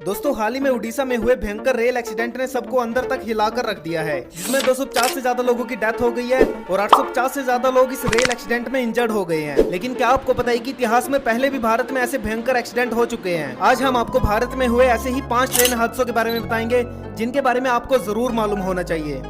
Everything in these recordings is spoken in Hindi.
दोस्तों हाल ही में उड़ीसा में हुए भयंकर रेल एक्सीडेंट ने सबको अंदर तक हिलाकर रख दिया है, जिसमें 250 से ज्यादा लोगों की डेथ हो गई है और 850 से ज्यादा लोग इस रेल एक्सीडेंट में इंजर्ड हो गए हैं। लेकिन क्या आपको पता है कि इतिहास में पहले भी भारत में ऐसे भयंकर एक्सीडेंट हो चुके हैं। आज हम आपको भारत में हुए ऐसे ही 5 ट्रेन हादसों के बारे में बताएंगे, जिनके बारे में आपको जरूर मालूम होना चाहिए।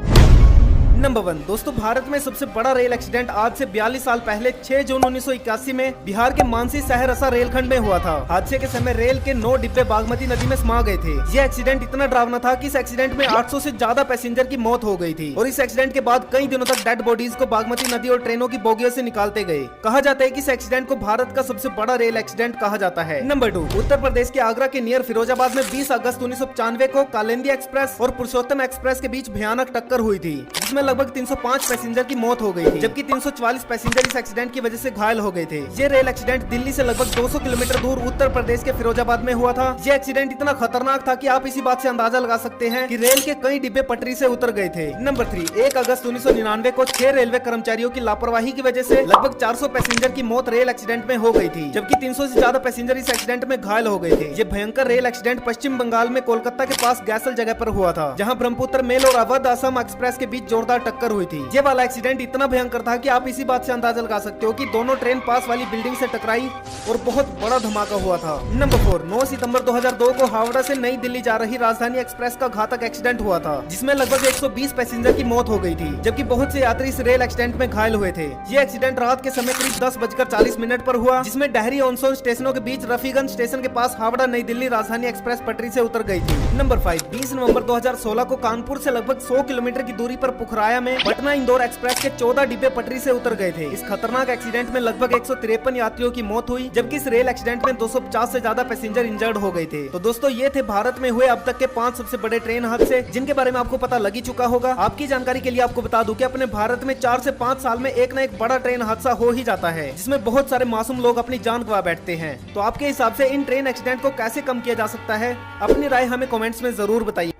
नंबर 1 दोस्तों, भारत में सबसे बड़ा रेल एक्सीडेंट आज से 42 साल पहले 6 जून 1981 में बिहार के मानसी सहरसा रेलखंड में हुआ था। हादसे के समय रेल के 9 डिब्बे बागमती नदी में समा गए थे। यह एक्सीडेंट इतना डरावना था कि इस एक्सीडेंट में 800 से ज्यादा पैसेंजर की मौत हो गई थी और इस एक्सीडेंट के बाद कई दिनों तक डेड बॉडीज को बागमती नदी और ट्रेनों की बोगियों से निकालते गए। कहा जाता है कि इस एक्सीडेंट को भारत का सबसे बड़ा रेल एक्सीडेंट कहा जाता है। नंबर 2 उत्तर प्रदेश के आगरा के नियर फिरोजाबाद में 20 अगस्त 1995 को कालिंदी एक्सप्रेस और पुरुषोत्तम एक्सप्रेस के बीच भयानक टक्कर हुई थी, जिसमें लगभग 305 पैसेंजर की मौत हो गई थी, जबकि 344 पैसेंजर इस एक्सीडेंट की वजह से घायल हो गए थे। ये रेल एक्सीडेंट दिल्ली से लगभग 200 किलोमीटर दूर उत्तर प्रदेश के फिरोजाबाद में हुआ था। ये एक्सीडेंट इतना खतरनाक था कि आप इसी बात से अंदाजा लगा सकते हैं कि रेल के कई डिब्बे पटरी से उतर गए थे। नंबर 3 1 अगस्त 1999 को 6 रेलवे कर्मचारियों की लापरवाही की वजह से लगभग 400 पैसेंजर की मौत रेल एक्सीडेंट में हो गई थी, जबकि 300 से ज्यादा पैसेंजर इस एक्सीडेंट में घायल हो गए थे। ये भयंकर रेल एक्सीडेंट पश्चिम बंगाल में कोलकाता के पास गैसल जगह पर हुआ था, जहाँ ब्रह्मपुत्र मेल और अवध असम एक्सप्रेस के बीच जोरदार टक्कर हुई थी। ये वाला एक्सीडेंट इतना भयंकर था कि आप इसी बात से अंदाजा लगा सकते हो कि दोनों ट्रेन पास वाली बिल्डिंग से टकराई और बहुत बड़ा धमाका हुआ था। नंबर 4 9 सितंबर 2002 को हावड़ा से नई दिल्ली जा रही राजधानी एक्सप्रेस का घातक एक्सीडेंट हुआ था, जिसमें लगभग 120 पैसेंजर की मौत हो गई थी, जबकि बहुत से यात्री इस रेल एक्सीडेंट में घायल हुए थे। ये एक्सीडेंट रात के समय करीब 10:40 पर हुआ, जिसमें डेहरी ऑनसोन स्टेशनों के बीच रफीगंज स्टेशन के पास हावड़ा नई दिल्ली राजधानी एक्सप्रेस पटरी से उतर गई थी। नंबर 5 20 नवंबर 2016 को कानपुर से लगभग 100 किलोमीटर की दूरी पर पुखराया में पटना इंदौर एक्सप्रेस के 14 डिब्बे पटरी से उतर गए थे। इस खतरनाक एक्सीडेंट में लगभग 153 यात्रियों की मौत हुई, जबकि इस रेल एक्सीडेंट में 250 से ज्यादा पैसेंजर इंजर्ड हो गए थे। तो दोस्तों ये थे भारत में हुए अब तक के 5 सबसे बड़े ट्रेन हादसे, जिनके बारे में आपको पता लग ही चुका होगा। आपकी जानकारी के लिए आपको बता दूं कि अपने भारत में 4 से 5 साल में एक न एक बड़ा ट्रेन हादसा हो ही जाता है, जिसमें बहुत सारे मासूम लोग अपनी जान गंवा बैठते हैं। तो आपके हिसाब से इन ट्रेन एक्सीडेंट को कैसे कम किया जा सकता है, अपनी राय हमें कमेंट्स में जरूर बताइए।